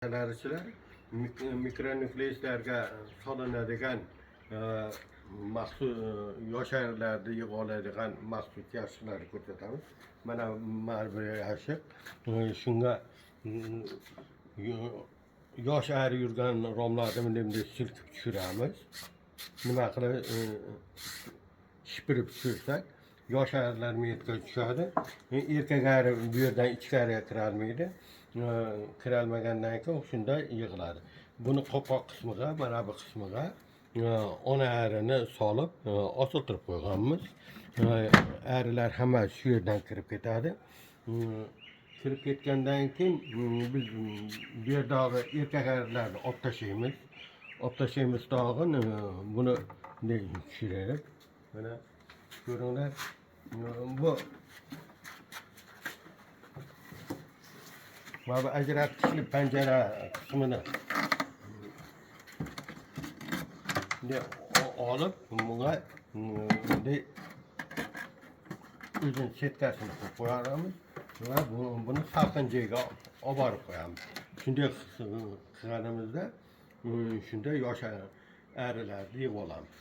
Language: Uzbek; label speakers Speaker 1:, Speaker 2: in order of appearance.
Speaker 1: Tarixchilar mikronukleuslarga solinadigan maxsus yoshlarni yig'ib oladigan maxsus yashiqlarni ko'rsatamiz. Mana bir yashiq. Shunga yosh ari yurgan romlarni bunday silkib tushiramiz. Nima qilib shipirib tushirsak yosh arilar miyatga tushadi. Erkak ari bu yerdan ichkariga kirolmaydi. Kirolmagandan keyin shunda yig'iladi. Buni qo'poq qismiga, mana bu qismiga ona arini solib osiltirib qo'yganmiz. Arilar hamma shu yerdan kirib ketadi. Kirib ketgandan keyin biz bu yerdagi erkak arilarni olib tashlaymiz. Olib tashlaymiz tag'in buni tushirib. Mana ko'ringlar. Bu bu ajratgichli panjara qismini olib bunga o'zini setkasini qo'yib qo'yamiz va buni salqin joyga olib borib qo'yamiz. Shunday qilganimizda shunda yosh arilarni yig'ib olamiz.